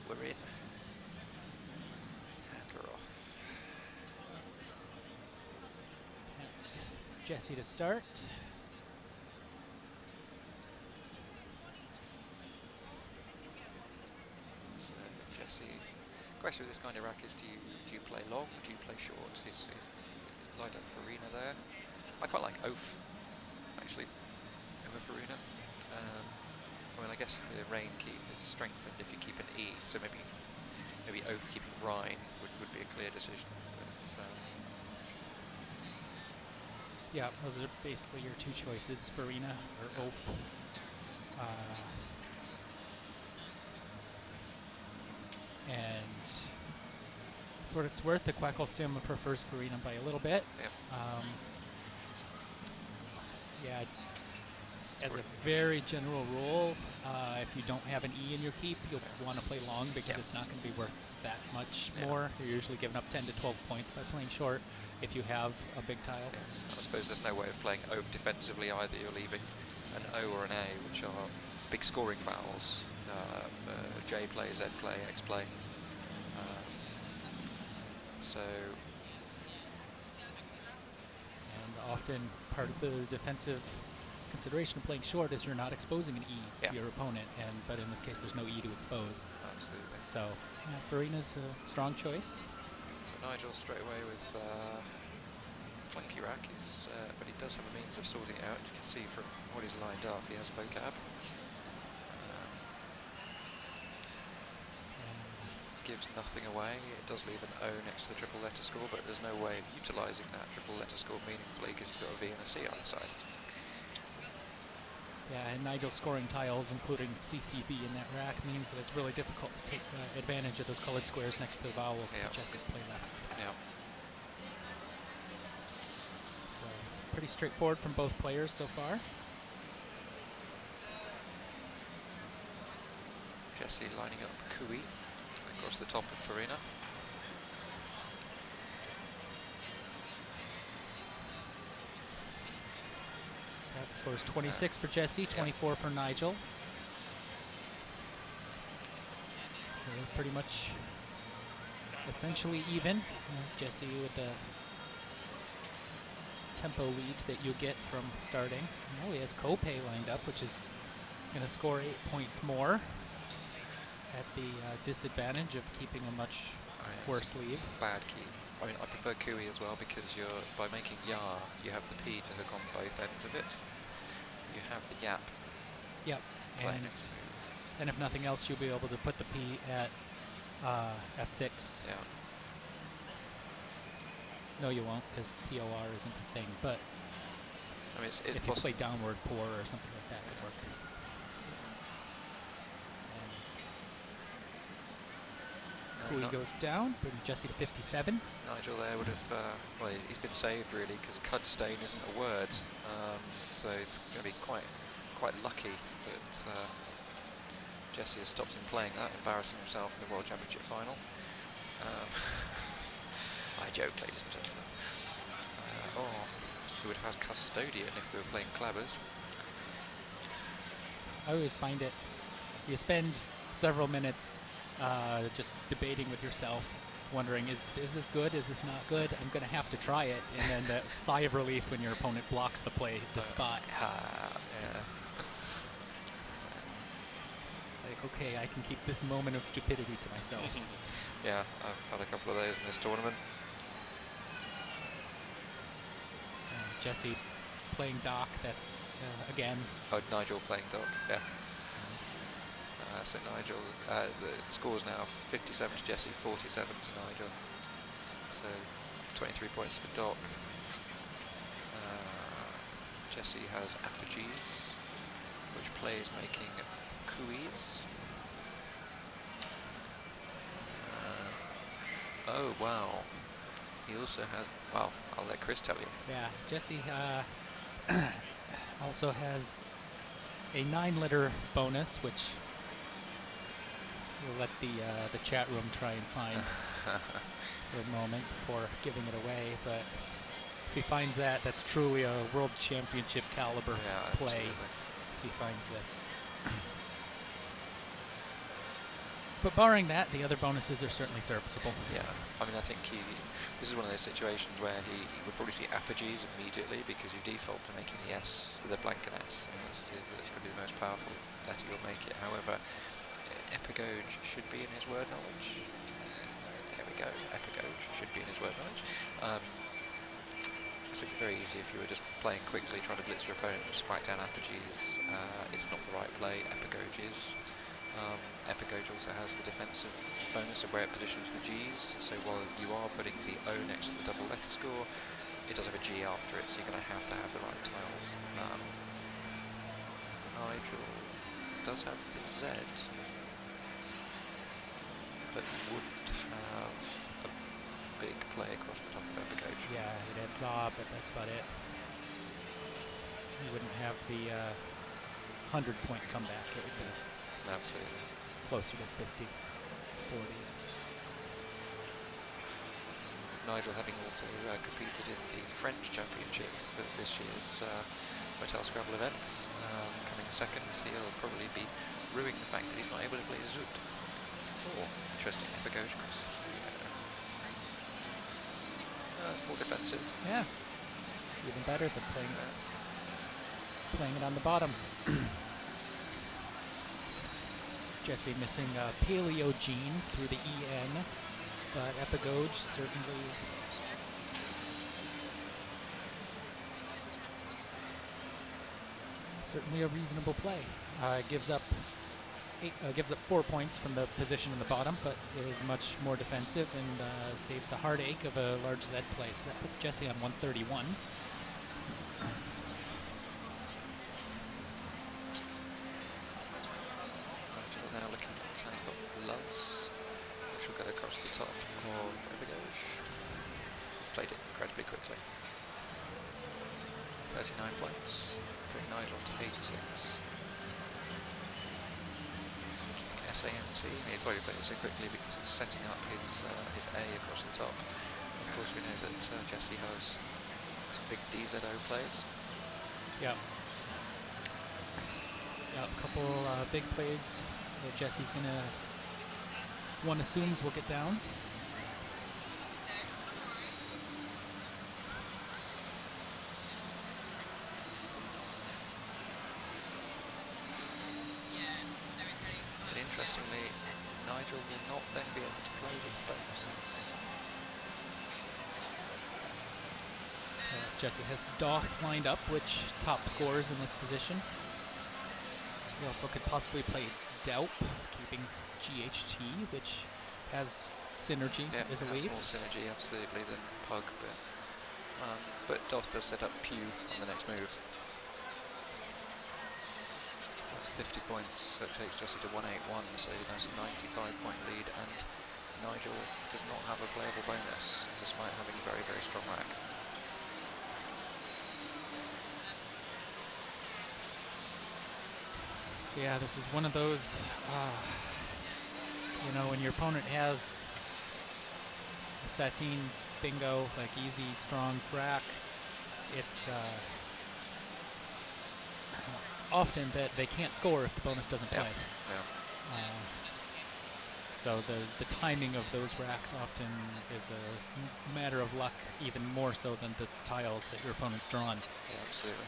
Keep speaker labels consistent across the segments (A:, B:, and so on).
A: we're in. And we're off.
B: That's Jessie to start.
A: So Jessie, question with this kind of rack is: do you play long? Do you play short? Is lined up for arena there. I quite like Oath actually over Farina. I mean, I guess the rain keep is strengthened if you keep an E, so maybe Oath keeping Rhine would be a clear decision. But
B: Yeah, those are basically your two choices, Farina or Oath. And for what it's worth, the Quackle Sim prefers Farina by a little bit.
A: Yep.
B: Yeah, as a very general rule, if you don't have an E in your keep, you'll want to play long because it's not going to be worth that much more. You're usually giving up 10 to 12 points by playing short if you have a big tile.
A: Yes. I suppose there's no way of playing Oath defensively either. You're leaving an O or an A, which are big scoring vowels for J play, Z play, X play.
B: And often part of the defensive consideration of playing short is you're not exposing an E to your opponent, but in this case there's no E to expose.
A: Absolutely.
B: So Farina's a strong choice.
A: So Nigel straight away with clunky rack, but he does have a means of sorting it out. You can see from what he's lined up, he has vocab. Gives nothing away. It does leave an O next to the triple letter score, but there's no way of utilising that triple letter score meaningfully because he's got a V and a C on the side.
B: Yeah, and Nigel's scoring tiles, including CCV in that rack, means that it's really difficult to take advantage of those colored squares next to the vowels that Jessie's play left.
A: Yeah.
B: So, pretty straightforward from both players so far.
A: Jessie lining up Kui across the top of Farina.
B: That scores 26 for Jessie, 24 for Nigel. So they're pretty much essentially even. Jessie with the tempo lead that you get from starting. Now he has Kopei lined up, which is going to score 8 points more at the disadvantage of keeping a much worse lead.
A: Bad key. I mean, I prefer Kui as well because by making Ya, you have the P to hook on both ends of it. So you have the Yap.
B: Yep. And if nothing else, you'll be able to put the P at F6.
A: Yeah.
B: No, you won't, because POR isn't a thing. But
A: I mean,
B: if you play downward pour or something like that, could work. Kui goes down, bringing Jessie to 57.
A: Nigel there would have, well, he's been saved really because Cud Stain isn't a word, so it's going to be quite lucky that Jessie has stopped him playing that, embarrassing himself in the World Championship final. I joke, ladies and gentlemen. Who would have Custodian if we were playing Clabbers?
B: I always find it, you spend several minutes just debating with yourself, wondering, is this good, is this not good, I'm going to have to try it, and then the sigh of relief when your opponent blocks the play, the spot.
A: Yeah.
B: Like, okay, I can keep this moment of stupidity to myself.
A: Yeah, I've had a couple of those in this tournament.
B: Jessie playing Doc, that's, again...
A: Oh, Nigel playing Doc, yeah. So Nigel, the score's now 57 to Jessie, 47 to Nigel. So 23 points for Doc. Jessie has Apogees, which plays making Kuis. Oh, wow. He also has, well, I'll let Chris tell you.
B: Yeah, Jessie also has a 9-letter bonus, which we'll let the chat room try and find for a moment before giving it away. But if he finds that, that's truly a World Championship caliber play.
A: Absolutely.
B: If he finds this. But barring that, the other bonuses are certainly serviceable.
A: Yeah, I mean, I think this is one of those situations where he would probably see apogees immediately because you default to making the S with a blank S. And that's going to be the most powerful letter you'll make it. However, epigoge should be in his word knowledge. There we go, epigoge should be in his word knowledge. I think it's very easy if you were just playing quickly, trying to blitz your opponent and just whack down apogees. It's not the right play. Epigoge is. Epigoge also has the defensive bonus of where it positions the G's, so while you are putting the O next to the double letter score, it does have a G after it, so you're going to have the right tiles. Nigel does have the Z, but wouldn't have a big play across the top of epigoge.
B: Yeah, it had Zaw, but that's about it. You wouldn't have the 100-point comeback. It would be
A: absolutely
B: closer to 50, 40.
A: Nigel having also competed in the French Championships at this year's Motel Scrabble event, coming second, he'll probably be ruining the fact that he's not able to play Zoot. Oh, interesting, epigoge cross. That's more defensive.
B: Yeah, even better than playing it on the bottom. Jessie missing Paleo Gene through the EN, but epigoge certainly a reasonable play. Gives up 4 points from the position in the bottom, but is much more defensive and saves the heartache of a large Z play. So that puts Jessie on 131.
A: Now looking at how he's got Lance, which will go across the top of epigoge. He's played it incredibly quickly. 39 points, putting Nigel to 86. SAMT, he probably played it so quickly because he's setting up his A across the top. Of course, we know that Jessie has some big DZO plays.
B: Yeah. Yeah, a couple big plays that Jessie's gonna, one assumes, will get down.
A: Interestingly, Nigel will not then be able to play with bonuses.
B: Jessie has Doth lined up, which top scores in this position. He also could possibly play Daup, keeping GHT, which has synergy as a wave.
A: More synergy, absolutely, than Pug, but Doth does set up Pew on the next move. That's 50 points, that takes Jessie to 181, so he has a 95-point lead, and Nigel does not have a playable bonus, despite having a very, very strong rack.
B: So yeah, this is one of those, when your opponent has a Satine bingo, like easy, strong rack, it's often that they can't score if the bonus doesn't play.
A: Yeah.
B: So the timing of those racks often is a matter of luck, even more so than the tiles that your opponent's drawn.
A: Yeah, absolutely.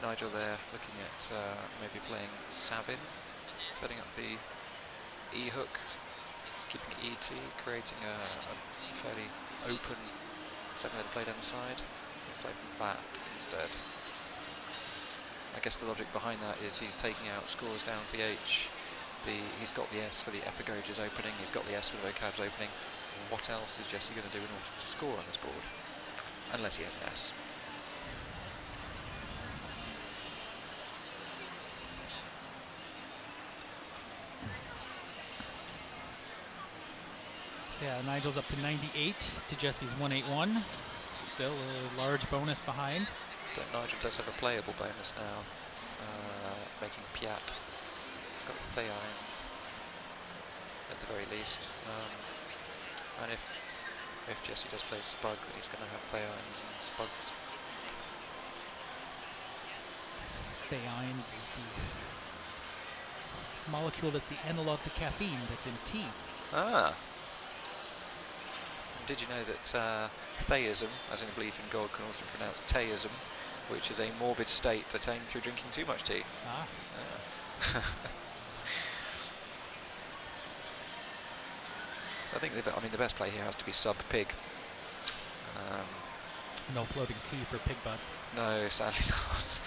A: Nigel there looking at maybe playing Savin, setting up the E hook, keeping ET, creating a fairly open 7-letter play down the side. He's played that instead. I guess the logic behind that is he's taking out scores down to the H. He's got the S for the epigoges opening, he's got the S for the vocabs opening. What else is Jessie going to do in order to score on this board? Unless he has an S.
B: So yeah, Nigel's up to 98 to Jessie's 181. Still a large bonus behind.
A: But Nigel does have a playable bonus now, making Piat. He's got Theines at the very least. And if Jessie does play Spug, then he's going to have Theines and Spugs.
B: Theines is molecule that's the analog to caffeine that's in tea.
A: Ah. Did you know that theism, as in a belief in God, can also be pronounced teism, which is a morbid state attained through drinking too much tea?
B: Ah.
A: So I think the best play here has to be sub pig.
B: No floating tea for pig butts.
A: No, sadly not.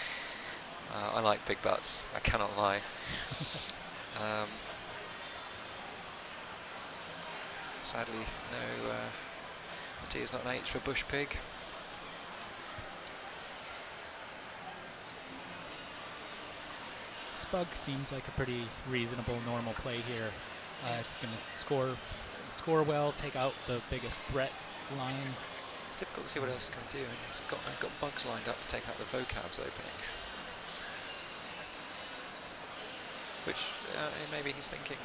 A: I like pig butts, I cannot lie. Sadly, no, the T is not an H for bush pig.
B: Spug seems like a pretty reasonable, normal play here. It's going to score well, take out the biggest threat lion.
A: It's difficult to see what else he's going to do. And he's got bugs lined up to take out the vocabs opening. Which maybe he's thinking,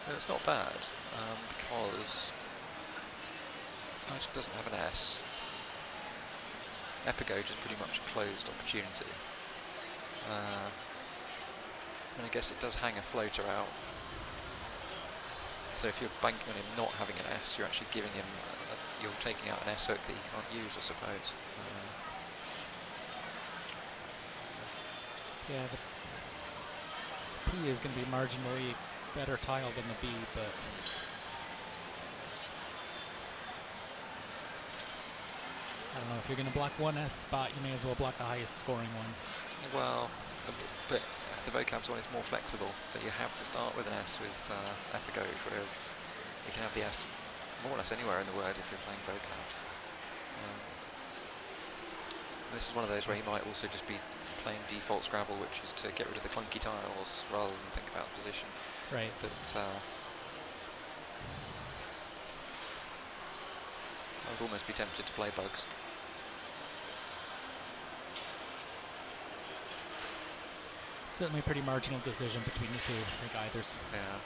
A: well, it's not bad, because Nigel doesn't have an S. Epigode is pretty much a closed opportunity. And I guess it does hang a floater out. So if you're banking on him not having an S, you're actually giving him, you're taking out an S hook that he can't use, I suppose.
B: Yeah, the P is going to be marginally better tile than the B, but I don't know, if you're going to block one S spot, you may as well block the highest scoring one.
A: Well, but the vocabs one is more flexible, that you have to start with an S with epigode, whereas you can have the S more or less anywhere in the word if you're playing vocabs. This is one of those where he might also just be playing default Scrabble, which is to get rid of the clunky tiles rather than think about position.
B: Right.
A: But I would almost be tempted to play bugs.
B: Certainly a pretty marginal decision between the two. I think either's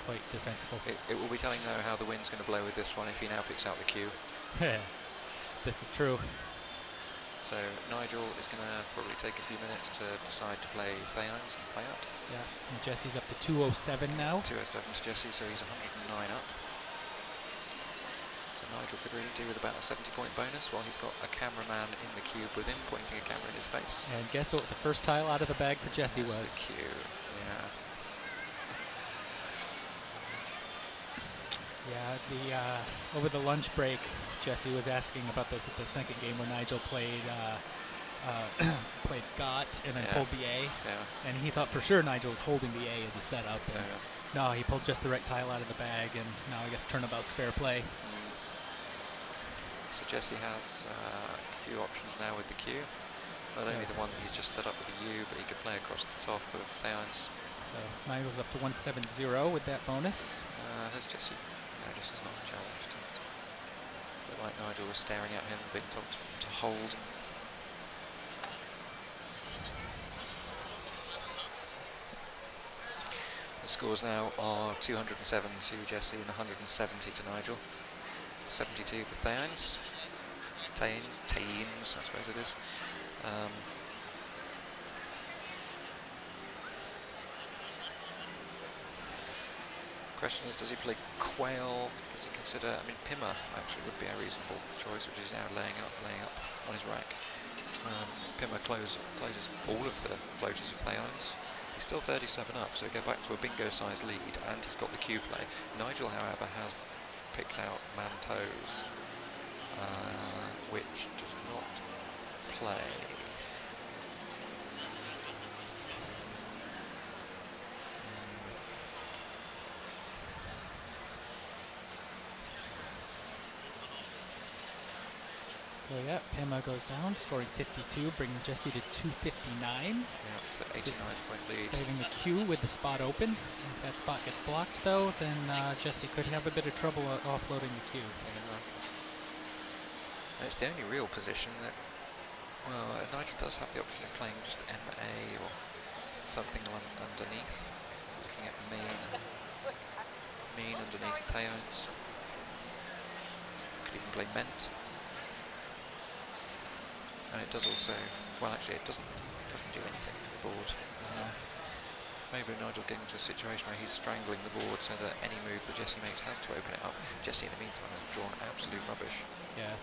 B: quite defensible.
A: It will be telling though how the wind's going to blow with this one if he now picks out the Q.
B: This is true.
A: So Nigel is going to probably take a few minutes to decide to play Theons and play up.
B: Yeah, and Jessie's up to 207 now.
A: 207 to Jessie, so he's 109 up. So Nigel could really do with about a 70-point bonus while he's got a cameraman in the cube with him, pointing a camera in his face.
B: And guess what the first tile out of the bag for Jessie was?
A: The Q, yeah.
B: Yeah, over the lunch break, Jessie was asking about the second game where Nigel played played GOT and then pulled the A.
A: Yeah.
B: And he thought for sure Nigel was holding the A as a setup. And no, he pulled just the right tile out of the bag, and now I guess turnabout's fair play.
A: So Jessie has a few options now with the Q. Not only the one that he's just set up with the U, but he could play across the top of Theons.
B: So Nigel's up to 170 with that bonus.
A: Has Jessie? No, Jessie's not challenged. But like Nigel was staring at him, being told to hold. The scores now are 207 to Jessie and 170 to Nigel. 72 for Theons. Tains, I suppose it is. Question is, does he play Quail? Does he consider? I mean, Pimmer actually would be a reasonable choice, which is now laying up on his rack. Pimmer closes all of the floaters of Theons. He's still 37 up, so go back to a bingo-sized lead, and he's got the Q play. Nigel, however, has picked out Mantos, which does not play.
B: So yeah, Pima goes down, scoring 52, bringing Jessie to 259.
A: Yeah, it's an 89-point lead.
B: Saving the Q with the spot open. If that spot gets blocked, though, then Jessie could have a bit of trouble offloading the Q.
A: Yeah. And it's the only real position that, well, Nigel does have the option of playing just MA or something underneath. Looking at mean underneath Theons. Could even play Ment. And it does also, well, actually it doesn't do anything for the board. maybe Nigel's getting into a situation where he's strangling the board so that any move that Jessie makes has to open it up. Jessie, in the meantime, has drawn absolute rubbish.
B: Yeah.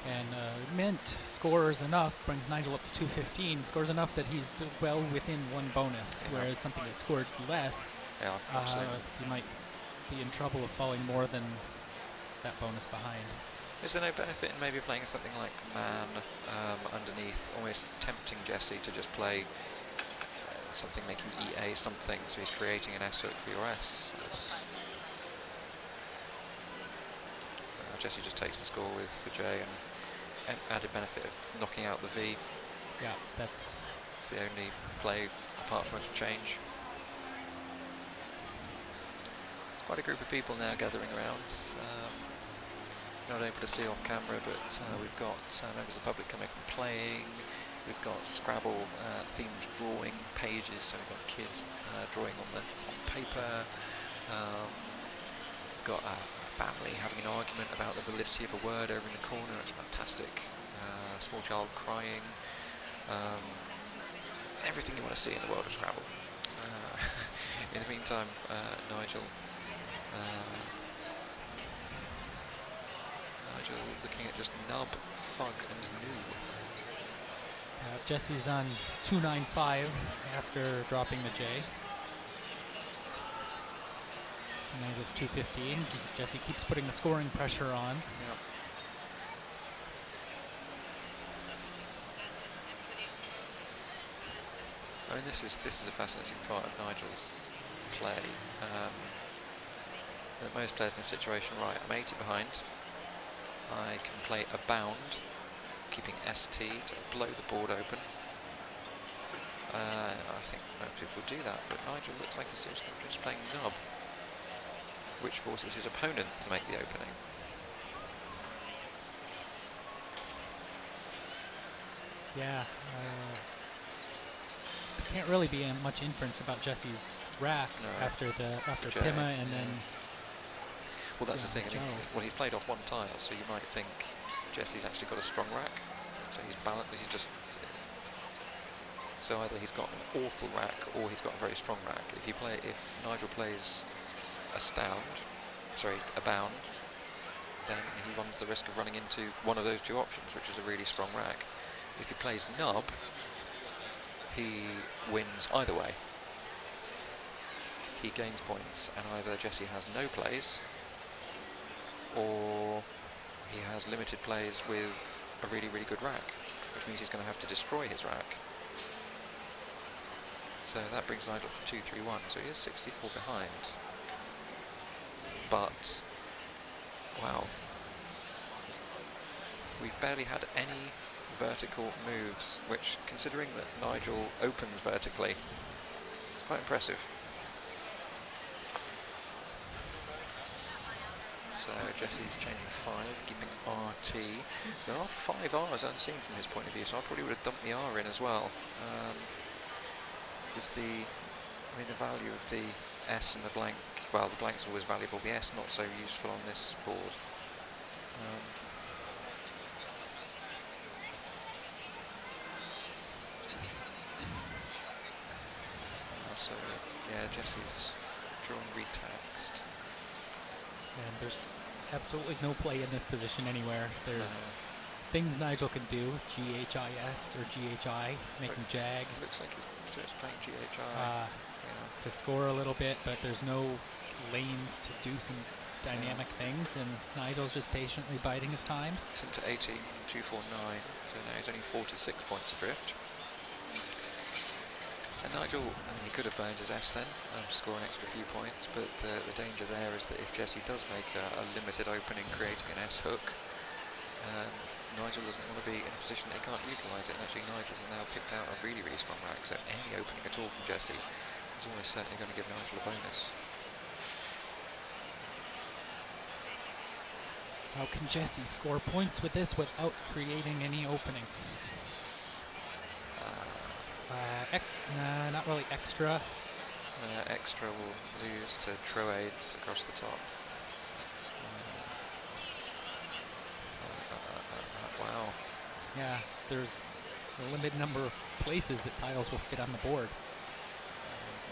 B: And Mint scores enough, brings Nigel up to 215, scores enough that he's well within one bonus,
A: Yeah.
B: whereas something that scored less,
A: Yeah, absolutely.
B: he might be in trouble of falling more than that bonus behind.
A: Is there no benefit in maybe playing something like Man underneath, almost tempting Jessie to just play something making EA something, so he's creating an S hook for your S? Jessie just takes the score with the J, and added benefit of knocking out the V.
B: Yeah, that's
A: It's the only play apart from a change. It's quite a group of people now gathering around. Not able to see off camera, but we've got members of the public coming and playing. We've got Scrabble themed drawing pages, so we've got kids drawing on paper. We've got a family having an argument about the validity of a word over in the corner. It's fantastic. Small child crying. Everything you want to see in the world of Scrabble. In the meantime, Nigel looking at just nub, fug, and new.
B: Jessie's on 295 after dropping the J. Nigel's 215. Jessie keeps putting the scoring pressure on.
A: Yep. I mean, this is a fascinating part of Nigel's play. That most players in this situation, right, I'm 80 behind. I can play a bound, keeping ST to blow the board open. I think most people would do that, but Nigel looks like he's just playing nub, which forces his opponent to make the opening.
B: Yeah. There can't really be much inference about Jessie's rack after Pima and then.
A: Well, that's the thing. I mean,
B: Joe.
A: well, he's played off one tile, so you might think Jessie's actually got a strong rack. So he's balanced. He's just. So either he's got an awful rack or he's got a very strong rack. If Nigel plays a bound, then he runs the risk of running into one of those two options, which is a really strong rack. If he plays nub, he wins either way. He gains points, and either Jessie has no plays, or he has limited plays with a really, really good rack, which means he's going to have to destroy his rack. So that brings Nigel to 231, so he is 64 behind. But, wow, we've barely had any vertical moves, which, considering that Nigel opens vertically, is quite impressive. So Jessie's changing 5, keeping RT. There are 5 R's unseen from his point of view, so I probably would have dumped the R in as well. The value of the S and the blank, well, the blank's always valuable, the S not so useful on this board. So, yeah, Jessie's drawing retaxed.
B: And there's absolutely no play in this position anywhere. There's things Nigel can do, GHIS or GHI, making jag.
A: Looks like he's just playing GHI.
B: To score a little bit, but there's no lanes to do some dynamic things, and Nigel's just patiently biding his time.
A: It's into 18, 249, so now he's only 46 points adrift. And Nigel, he could have burned his S then to score an extra few points, but the danger there is that if Jessie does make a limited opening creating an S hook, Nigel doesn't want to be in a position that he can't utilise it, and actually Nigel has now picked out a really, really strong rack, so any opening at all from Jessie is almost certainly going to give Nigel a bonus.
B: How can Jessie score points with this without creating any openings? Not really extra.
A: Extra will lose to Troades across the top. Wow.
B: Yeah, there's a limited number of places that tiles will fit on the board.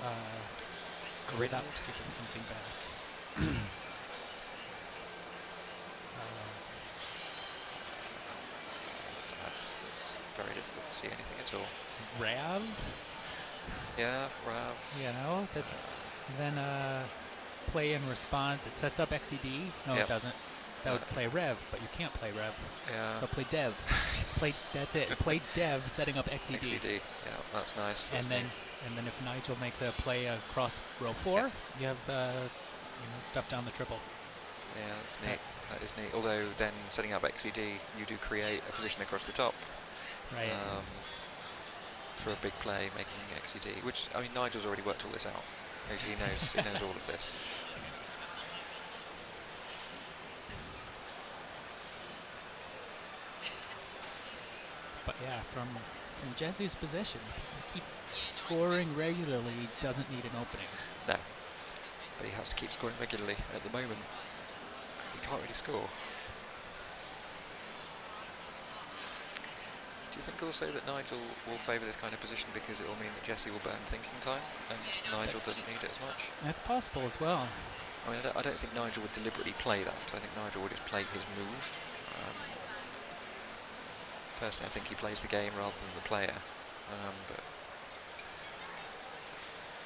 B: without
A: Grinned.
B: giving something back.
A: It's very difficult to see anything at all.
B: Rav,
A: Yeah, Rav.
B: you know, that then play in response. It sets up XED. No,
A: Yep.
B: it doesn't. That would play Rev, but you can't play Rev.
A: Yeah.
B: So play Dev. That's it. Play Dev, setting up XED.
A: XED. Yeah, that's nice. That's
B: and then if Nigel makes a play across row 4,
A: Yes.
B: you have stuff down the triple.
A: Yeah, that's neat. That is neat. Although then setting up XED, you do create a position across the top.
B: Right.
A: For a big play, making XED, which, I mean, Nigel's already worked all this out. He knows all of this.
B: But yeah, from Jessie's position, if he keep scoring regularly, he doesn't need an opening.
A: No, but he has to keep scoring regularly at the moment. He can't really score. Do you think also that Nigel will favour this kind of position because it will mean that Jessie will burn thinking time and Nigel doesn't need it as much?
B: That's possible as well.
A: I mean, I don't think Nigel would deliberately play that. I think Nigel would just play his move. Personally, I think he plays the game rather than the player. But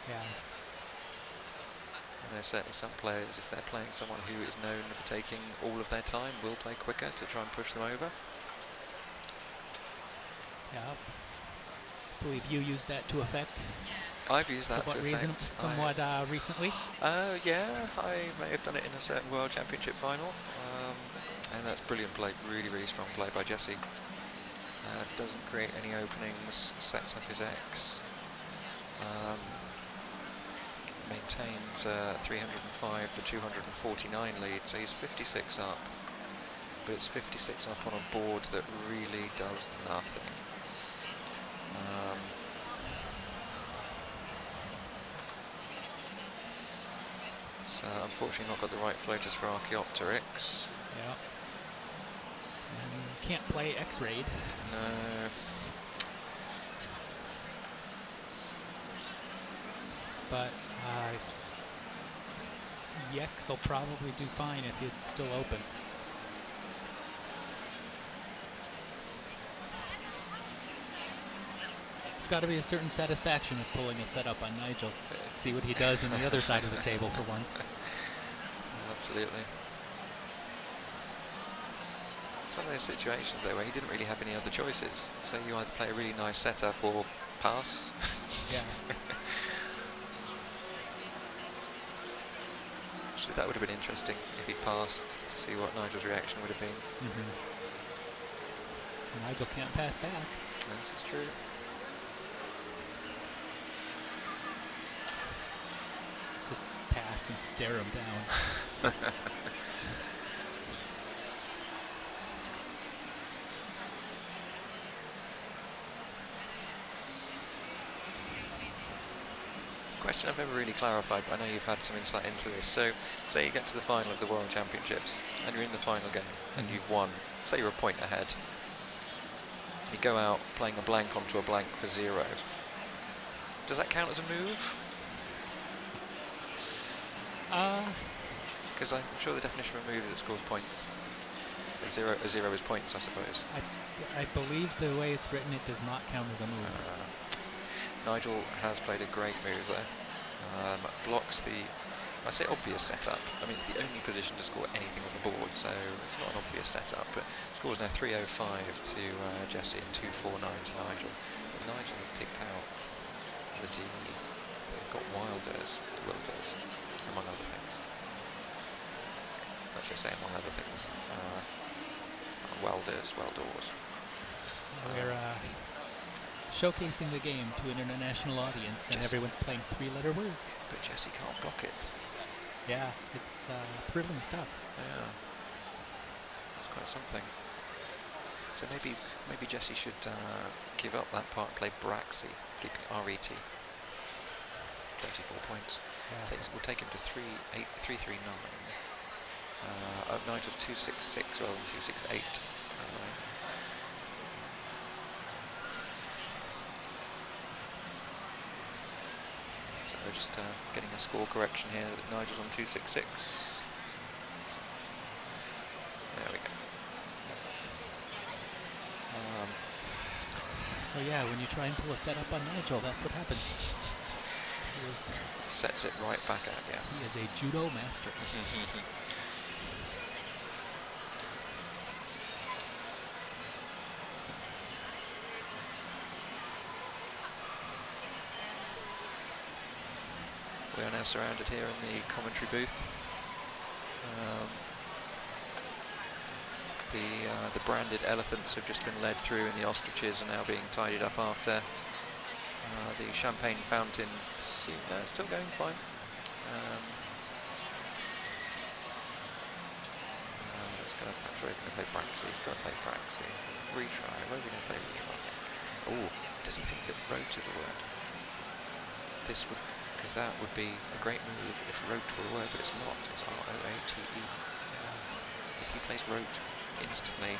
B: Yeah.
A: there's certainly some players, if they're playing someone who is known for taking all of their time, will play quicker to try and push them over.
B: Yeah. I believe you used that to effect.
A: I've used that to effect.
B: Somewhat recently.
A: Yeah, I may have done it in a certain World Championship final, and that's brilliant play, really, really strong play by Jessie. Doesn't create any openings, sets up his X, maintains 305 to 249 lead, so he's 56 up, but it's 56 up on a board that really does nothing. So unfortunately not got the right floaters for Archaeopteryx.
B: Yeah. And can't play X-Raid.
A: No.
B: But Yex will probably do fine if it's still open. There's got to be a certain satisfaction of pulling a setup on Nigel. See what he does on the other side of the table for once.
A: Absolutely. It's one of those situations though where he didn't really have any other choices. So you either play a really nice setup or pass.
B: Yeah.
A: Actually, that would have been interesting if he'd passed to see what Nigel's reaction would have been.
B: Nigel can't pass back.
A: This is true.
B: Just pass and stare him down.
A: Question I've never really clarified, but I know you've had some insight into this. So, say you get to the final of the World Championships, and you're in the final game, and you've won. Say you're a point ahead. You go out playing a blank onto a blank for 0. Does that count as a move? Because I'm sure the definition of a move is it scores points. A zero is points, I suppose.
B: I believe the way it's written, it does not count as a move.
A: Nigel has played a great move there. Blocks the, I say obvious setup, I mean it's the only position to score anything on the board, so it's not an obvious setup, but scores now 305 to Jessie and 249 to Nigel. But Nigel has picked out the D. So he's got Wilders, among other things. Let's just say among other things. Welders.
B: We're showcasing the game to an international audience, and everyone's playing 3-letter words.
A: But Jessie can't block it.
B: Yeah, it's thrilling stuff.
A: Yeah, that's quite something. So maybe Jessie should give up that part and play Braxy, keeping RET. 34 points.
B: Yeah.
A: We'll take him to 339. Nigel's 266 rather than 268. So We're just getting a score correction here that Nigel's on 266. There we go.
B: So yeah, when you try and pull a setup on Nigel, that's what happens.
A: Sets it right back at you.
B: He is a judo master.
A: We are now surrounded here in the commentary booth. The branded elephants have just been led through, and the ostriches are now being tidied up after. The champagne fountain still going fine. He's going to play Braxy. He's got to play Braxy. Retry. Where's he going to play retry? Oh, does he think that rote is a word? This would, because that would be a great move if rote were a word, but it's not. It's R-O-A-T-E. If he plays rote instantly.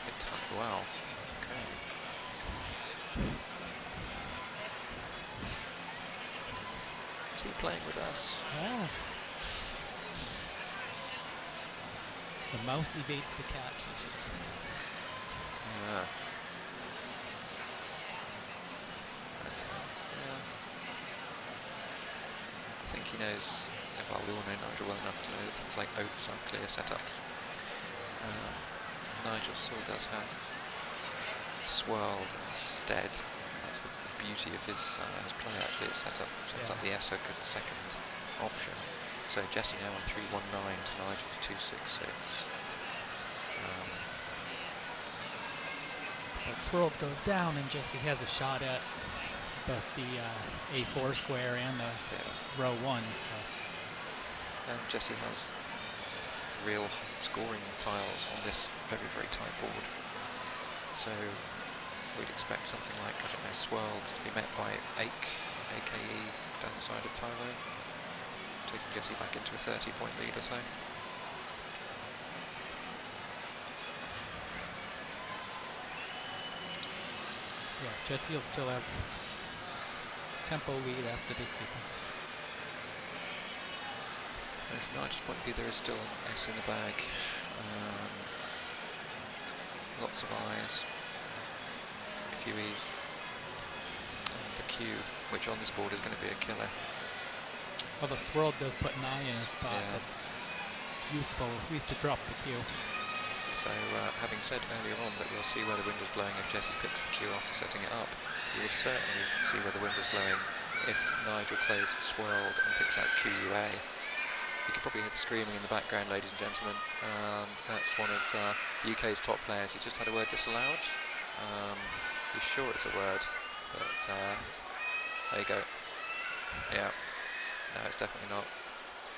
A: Bit tight. Wow. Okay. Is he playing with us?
B: Yeah. The mouse evades the cat.
A: Yeah. I think he knows, well, we all know Nigel well enough to know that things like oats aren't clear setups. Nigel still does have swirls instead. That's the beauty of his play, actually. It's sets up the S hook as a second option. So Jessie now on 319 to Nigel's 266.
B: But swirled goes down, and Jessie has a shot at both the A4 square and the row 1. So.
A: And Jessie has real scoring tiles on this very, very tight board. So we'd expect something like, I don't know, swirls to be met by AKE down the side of Tylo, taking Jessie back into a 30-point lead or so.
B: Yeah, Jessie will still have tempo lead after this sequence.
A: And from Nigel's point of view, there is still an S in the bag. Lots of I's, QEs, and the Q, which on this board is going to be a killer.
B: Well, the swirl does put an I in a spot that's useful, at least to drop the Q.
A: So, having said earlier on that we'll see where the wind is blowing if Jessie picks the Q after setting it up, we will certainly see where the wind is blowing if Nigel plays swirled and picks out QUA. You can probably hear the screaming in the background, ladies and gentlemen. That's one of the UK's top players. He's just had a word disallowed. He's sure it's a word, but there you go. Yeah, no, it's definitely not.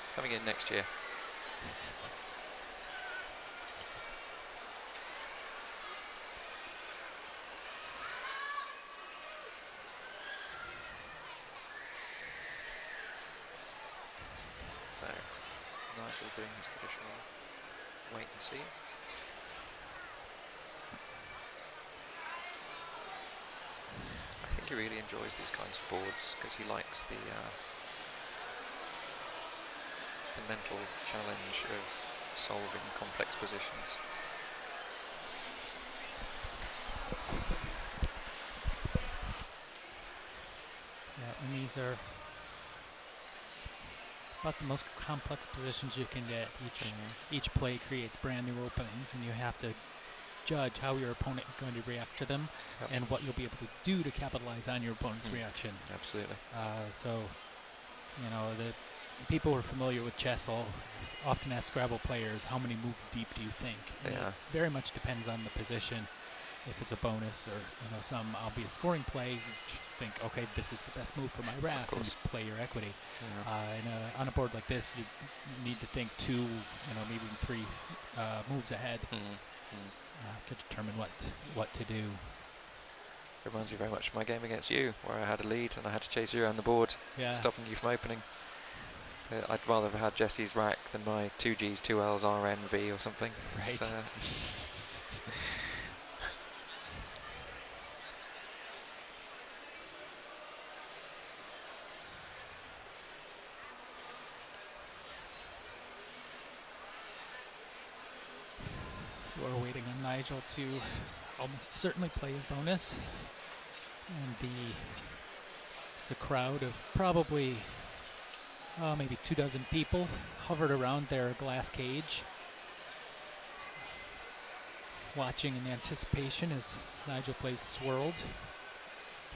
A: It's coming in next year. So, Nigel doing his traditional wait and see. I think he really enjoys these kinds of boards because he likes the mental challenge of solving complex positions.
B: Yeah, and these are about the most complex positions you can get. Each play creates brand new openings, and you have to judge how your opponent is going to react to them and what you'll be able to do to capitalize on your opponent's reaction.
A: Absolutely.
B: So, you know, the people who are familiar with chess often ask Scrabble players, how many moves deep do you think? And it very much depends on the position. If it's a bonus or, you know, some obvious scoring play, you just think, okay, this is the best move for my rack, and you play your equity. On a board like this, you need to think 2, you know, maybe 3 moves ahead to determine what to do.
A: Reminds me very much of my game against you, where I had a lead and I had to chase you around the board, stopping you from opening. I'd rather have had Jessie's rack than my 2 Gs, 2 Ls, RN, V or something.
B: Right.
A: So,
B: So we're waiting on Nigel to almost certainly play his bonus. And there's a crowd of probably maybe 24 people hovered around their glass cage, watching in anticipation as Nigel plays Swirled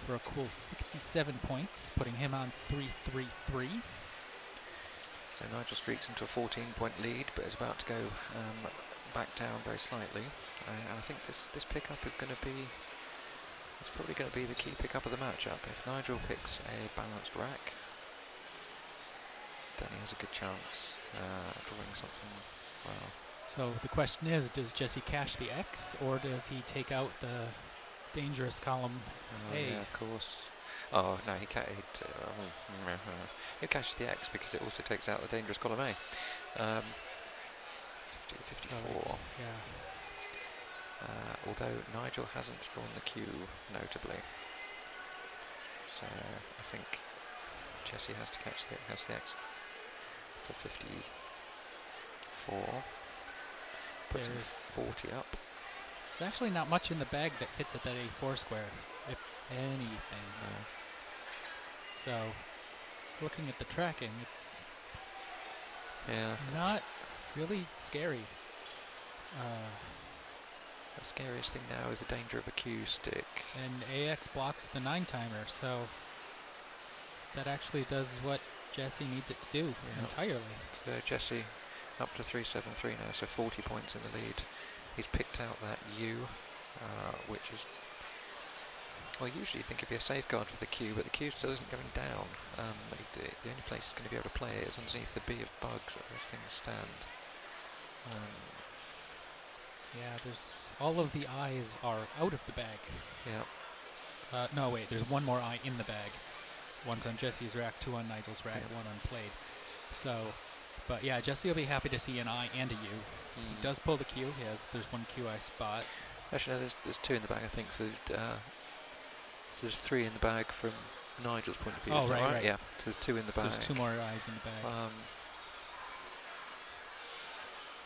B: for a cool 67 points, putting him on 3-3-3.
A: So Nigel streaks into a 14-point lead, but is about to go back down very slightly. And I think this pickup is going to be, it's probably going to be the key pickup of the matchup. If Nigel picks a balanced rack, then he has a good chance drawing something well.
B: So the question is, does Jessie cash the X, or does he take out the dangerous column A?
A: Yeah, of course. Oh no, he'll cash the X because it also takes out the dangerous column A. 54.
B: Yeah.
A: Although Nigel hasn't drawn the Q, notably. So I think Jessie has to catch the X for 54. Puts him 40 up.
B: There's actually not much in the bag that fits at that A4 square, if anything.
A: No.
B: So, looking at the tracking, it's
A: not
B: really scary.
A: The scariest thing now is the danger of a Q stick.
B: And AX blocks the 9-timer, so that actually does what Jessie needs it to do entirely.
A: So Jessie up to 373 now, so 40 points in the lead. He's picked out that U, which is, well, usually you think it'd be a safeguard for the Q, but the Q still isn't going down. The only place it's going to be able to play it is underneath the B of bugs as things stand.
B: Yeah, there's all of the eyes are out of the bag.
A: Yeah.
B: No, wait, there's one more eye in the bag. One's on Jessie's rack, 2 on Nigel's rack, 1 unplayed. So, but yeah, Jessie will be happy to see an I and a U. He does pull the Q. There's 1 Q I spot.
A: Actually, no, there's 2 in the bag, I think. So, there's 3 in the bag from Nigel's point of view.
B: Oh, right.
A: Yeah. So there's 2 in the bag.
B: So there's 2 more eyes in the bag.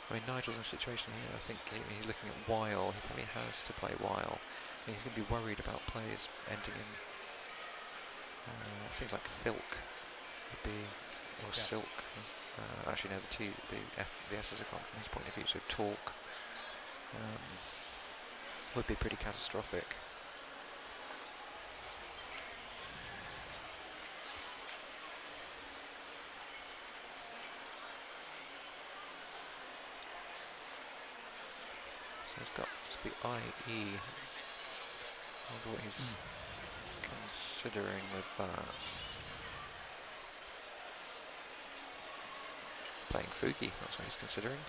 A: I mean, Nigel's in a situation here, I think he's looking at Weil. He probably has to play Weil. I mean, he's going to be worried about plays ending in things like Filk would be, or Silk. Actually, no, the S's are gone from his point of view, so Talk would be pretty catastrophic. So he's got just the IE. I wonder what he's considering with that. Playing Fuki, that's what he's considering.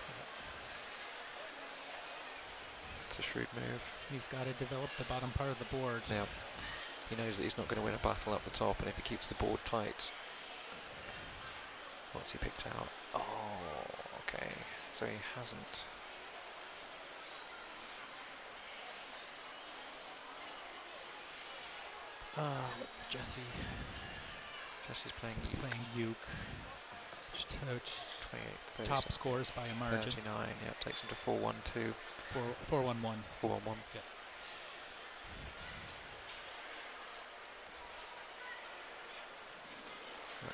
A: It's a shrewd move.
B: He's got to develop the bottom part of the board.
A: Yeah. He knows that he's not going to win a battle up the top, and if he keeps the board tight. What's he picked out? Oh, okay. So he hasn't.
B: What's Jessie?
A: Jessie's playing Uke.
B: Playing Uke. Top scores by a margin.
A: 39, yeah, takes him to 4-1-2.
B: 4-1-1.
A: 4-1-1.
B: Yeah.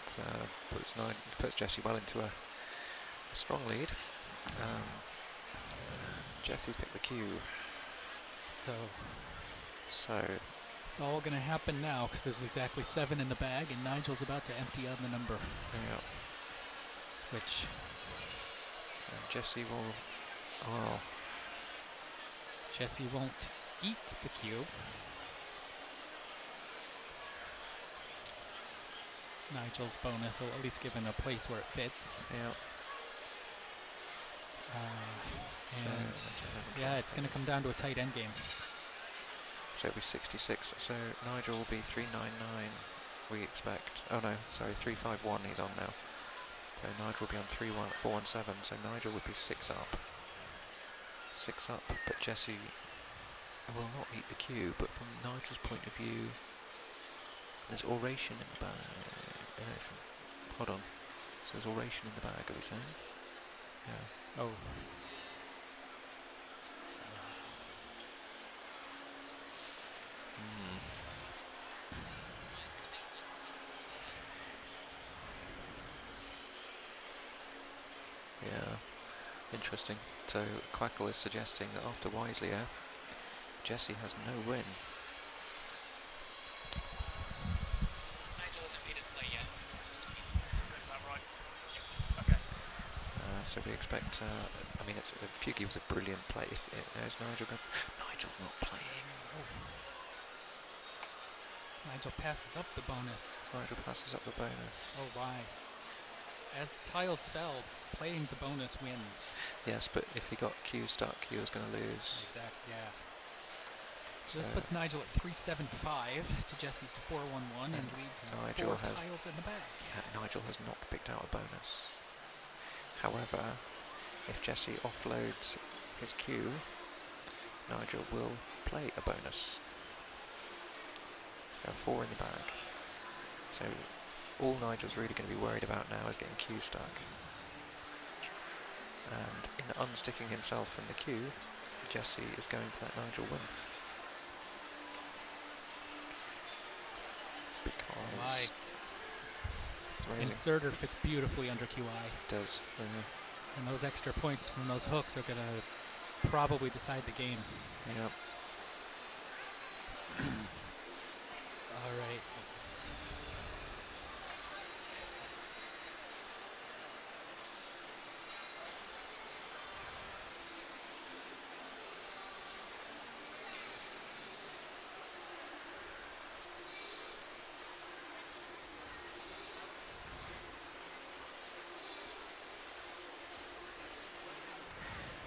A: So that puts Jessie well into a strong lead. Jessie's picked the Q.
B: So it's all going to happen now because there's exactly 7 in the bag, and Nigel's about to empty out the number.
A: Yeah.
B: Which
A: Jessie will. Oh.
B: Jessie won't eat the Q. Nigel's bonus will at least give him a place where it fits.
A: Yeah.
B: Yeah, it's going to come down to a tight endgame.
A: So it'll be 66. So Nigel will be 399. We expect. Oh no, sorry, 351. He's on now. So Nigel will be on 417. So Nigel would be 6 up. 6 up, but Jessie will not eat the Q. But from Nigel's point of view, there's oration in the bag. Hold on. So there's oration in the bag, are we saying? Yeah.
B: Oh.
A: Yeah, interesting. So Quackle is suggesting that after Wiselier, Jessie has no win.
B: Nigel hasn't made his play yet, so just to be so is that right? Yeah. Okay.
A: So we expect. I mean, Fugi was a brilliant play. Is Nigel going? Nigel's not playing. Oh.
B: Nigel passes up the bonus.
A: Nigel passes up the bonus.
B: Oh, why? As the tiles fell, playing the bonus wins.
A: Yes, but if he got Q stuck, he was going to lose.
B: Exactly, yeah.
A: So
B: This puts Nigel at 375 to Jessie's 411 and leaves
A: Nigel
B: 4 tiles in the bag.
A: Nigel has not picked out a bonus. However, if Jessie offloads his Q, Nigel will play a bonus. So 4 in the bag. So all Nigel's really going to be worried about now is getting Q stuck. And in unsticking himself from the Q, Jessie is going to let Nigel win. Because
B: Inserter fits beautifully under QI.
A: It does.
B: And those extra points from those hooks are going to probably decide the game.
A: Yep.
B: All right, let's...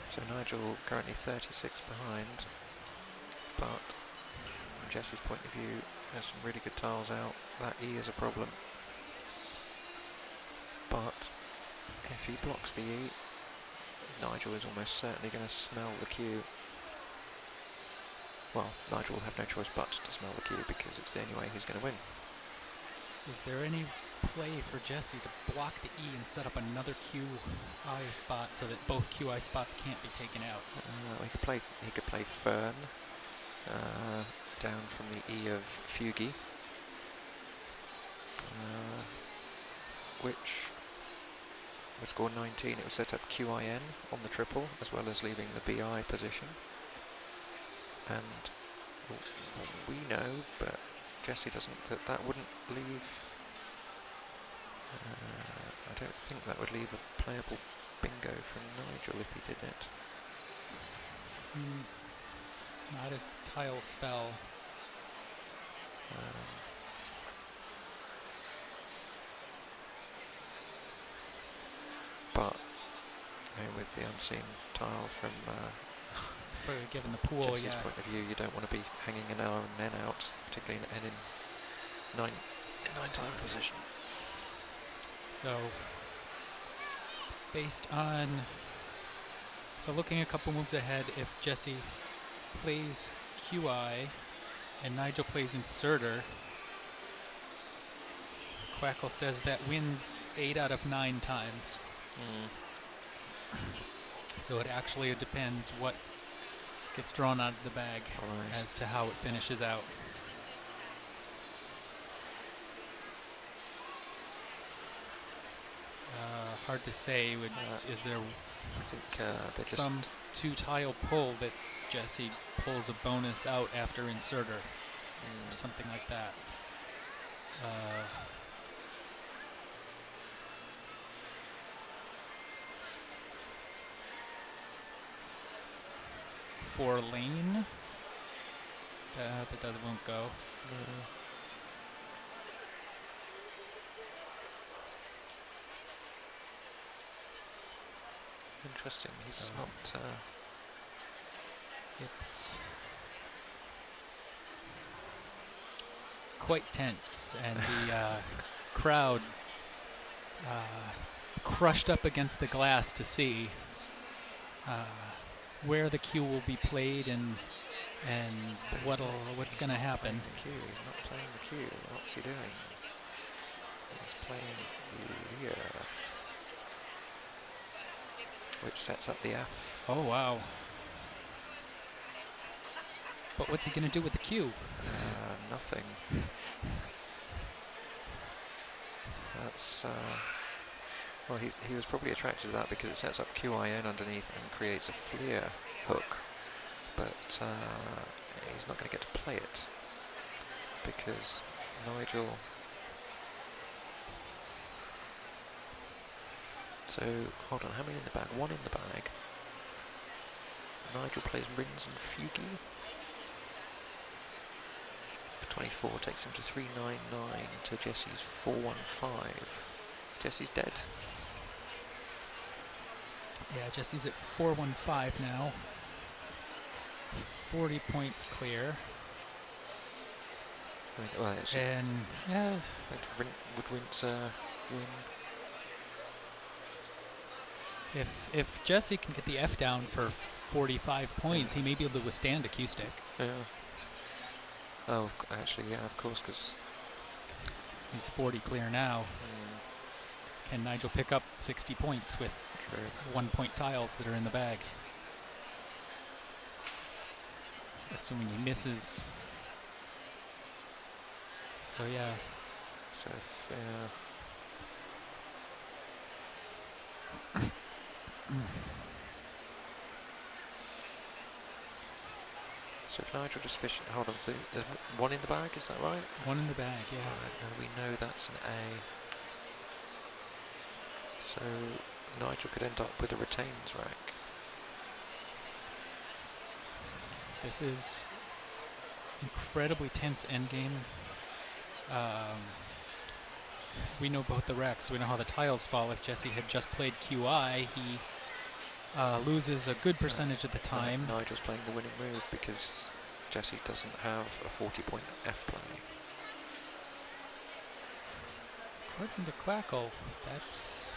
A: So Nigel currently 36 behind, but from Jessie's point of view, there's some really good tiles out. That E is a problem. But if he blocks the E, Nigel is almost certainly going to smell the Q. Well, Nigel will have no choice but to smell the Q because it's the only way he's going to win.
B: Is there any play for Jessie to block the E and set up another QI spot so that both QI spots can't be taken out?
A: He could play Fern down from the E of Fugi, which would score 19. It would set up QIN on the triple as well as leaving the BI position. And we know, but Jessie doesn't, that wouldn't leave. I don't think that would leave a playable bingo from Nigel if he did it.
B: Not as the tiles fell.
A: But with the unseen tiles from
B: For given the pool,
A: Jessie's point of view, you don't want to be hanging an R and N out, particularly in nine tile position.
B: So, looking a couple moves ahead, if Jessie plays QI and Nigel plays Inserter, Quackle says that wins 8 out of 9 times. So it actually depends what gets drawn out of the bag as to how it finishes out. Hard to say. Is there
A: I think
B: some 2-tile pull that Jessie pulls a bonus out after Inserter or something like that? For lane, that won't go.
A: Interesting. He's not.
B: It's quite tense, and the crowd crushed up against the glass to see where the Q will be played and what's going to happen.
A: He's not playing the Q. What's he doing? He's playing Lear, which sets up the F.
B: Oh wow! But what's he going to do with the Q?
A: Nothing. That's Well, he was probably attracted to that because it sets up QIN underneath and creates a Fleer hook, but he's not going to get to play it because Nigel. So hold on, how many in the bag? One in the bag. Nigel plays Rins and Fugi. 24 takes him to 399 to Jessie's 415. Jessie's dead.
B: Yeah, Jessie's at 415 now. 40 points clear.
A: I mean, well,
B: And yeah,
A: would Rins win?
B: if Jessie can get the F down for 45 points, he may be able to withstand a Q stick.
A: Yeah. Oh, actually, yeah, of course, because
B: he's 40 clear now. Can Nigel pick up 60 points with 1-point tiles that are in the bag? Assuming he misses. So yeah.
A: So So if Nigel just fish, hold on, so there's one in the bag, is that right?
B: One in the bag, yeah.
A: Right, and we know that's an A. So Nigel could end up with a retains rack.
B: This is incredibly tense endgame. We know about the racks. We know how the tiles fall. If Jessie had just played QI, he loses a good percentage of the time.
A: Nigel's playing the winning move because Jessie doesn't have a 40-point F play.
B: According to Quackle, that's...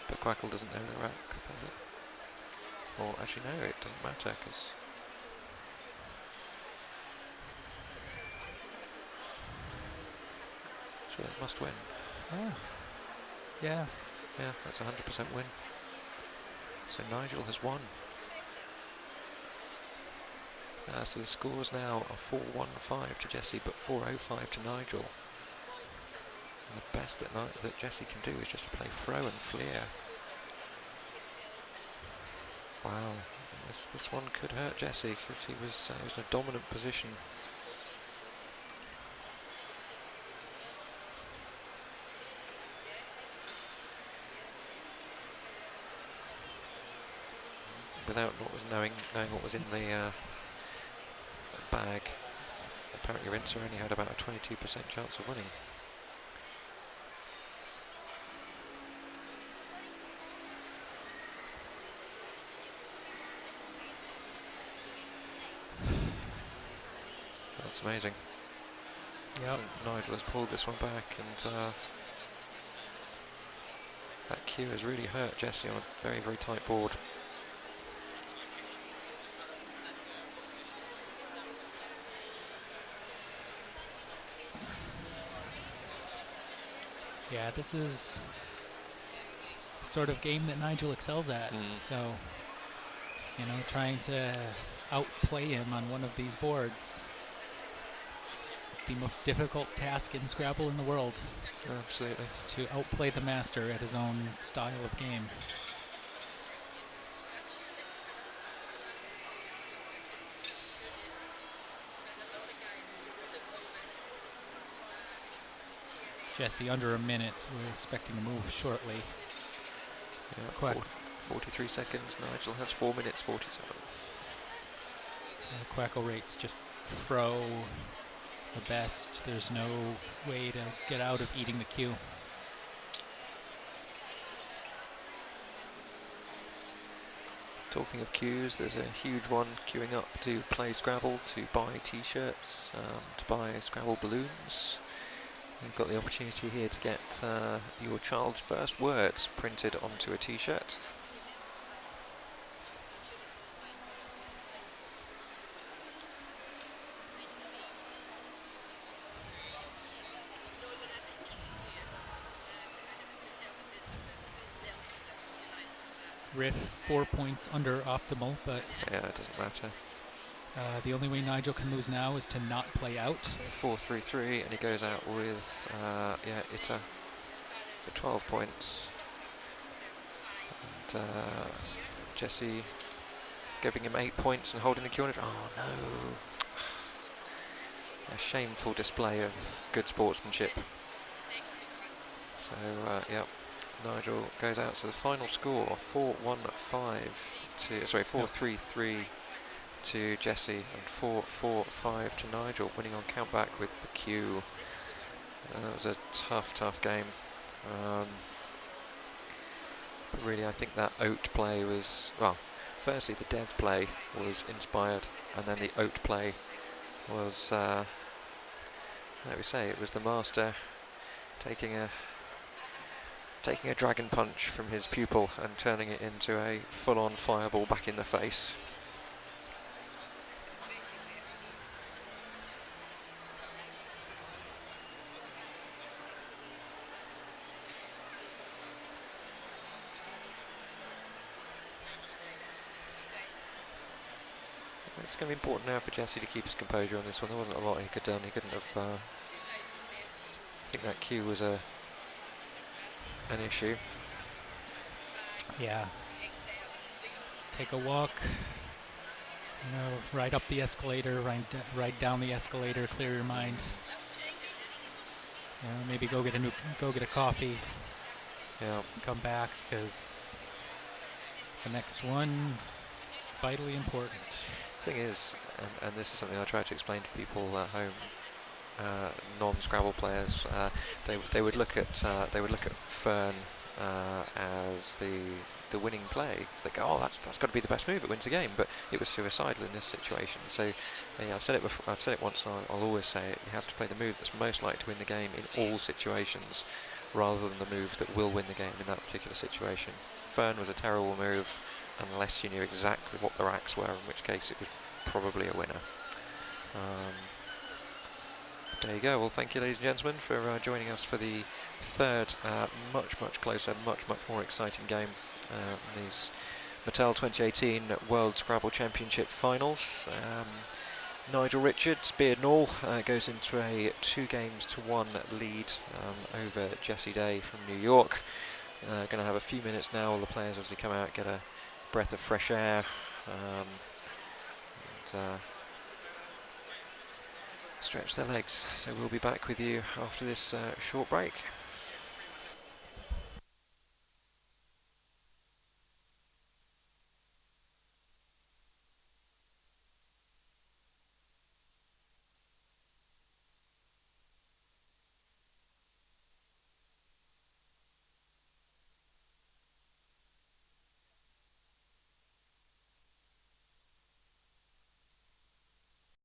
A: But Quackle doesn't know the racks, does it? Or actually no, it doesn't matter because... Sure, it must win.
B: Oh. Yeah.
A: Yeah, that's a 100% win. So Nigel has won. So the scores now are 4-1-5 to Jessie, but 4-0-5 to Nigel. And the best that Jessie can do is just to play Fro and Fleer. Wow, this one could hurt Jessie because he was in a dominant position. Without knowing what was in the bag, apparently Rinser only had about a 22% chance of winning. That's amazing.
B: Yep.
A: So Nigel has pulled this one back, and that Q has really hurt Jessie on a very, very tight board.
B: Yeah, this is the sort of game that Nigel excels at. So, you know, trying to outplay him on one of these boards. It's the most difficult task in Scrabble in the world.
A: Absolutely.
B: Is to outplay the master at his own style of game. Jessie under a minute, so we're expecting to move shortly.
A: Yeah, 43 seconds. Nigel has 4 minutes 47.
B: So Quackle rates just Fro the best. There's no way to get out of eating the Q.
A: Talking of queues, there's a huge one queuing up to play Scrabble, to buy t-shirts, to buy Scrabble balloons. You've got the opportunity here to get your child's first words printed onto a t-shirt.
B: Riff 4 points under optimal, but
A: yeah, it doesn't matter.
B: The only way Nigel can lose now is to not play out.
A: 4-3-3, and he goes out with Ita for 12 points. Jessie giving him 8 points and holding the cue on it. Oh no! A shameful display of good sportsmanship. So yeah, Nigel goes out. So the final score 4-1-5 to 4-3-3 to Jessie and 4-4-5 to Nigel, winning on countback with the cue. That was a tough game. But really, I think that oat play was, well, firstly the dev play was inspired, and then the oat play was, like we say, it was the master taking a dragon punch from his pupil and turning it into a full-on fireball back in the face. It's going to be important now for Jessie to keep his composure on this one. There wasn't a lot he could have done. He couldn't have. I think that cue was an issue.
B: Yeah. Take a walk. Ride up the escalator, ride down the escalator. Clear your mind. Maybe go get a coffee.
A: Yeah.
B: Come back, because the next one is vitally important.
A: Thing is, and this is something I try to explain to people at home, non-Scrabble players, they would look at Fern as the winning play. So they go, oh, that's got to be the best move. It wins the game. But it was suicidal in this situation. So yeah, I've said it before. I've said it once, and I'll always say it. You have to play the move that's most likely to win the game in all situations, rather than the move that will win the game in that particular situation. Fern was a terrible move, unless you knew exactly what the racks were, in which case it was probably a winner. There you go. Well, thank you, ladies and gentlemen, for joining us for the third, much closer, much more exciting game in these Mattel 2018 World Scrabble Championship Finals. Nigel Richards, beard and all, goes into a 2-1 lead over Jessie Day from New York. Going to have a few minutes now. All the players obviously come out, get a breath of fresh air, and stretch their legs. So we'll be back with you after this short break.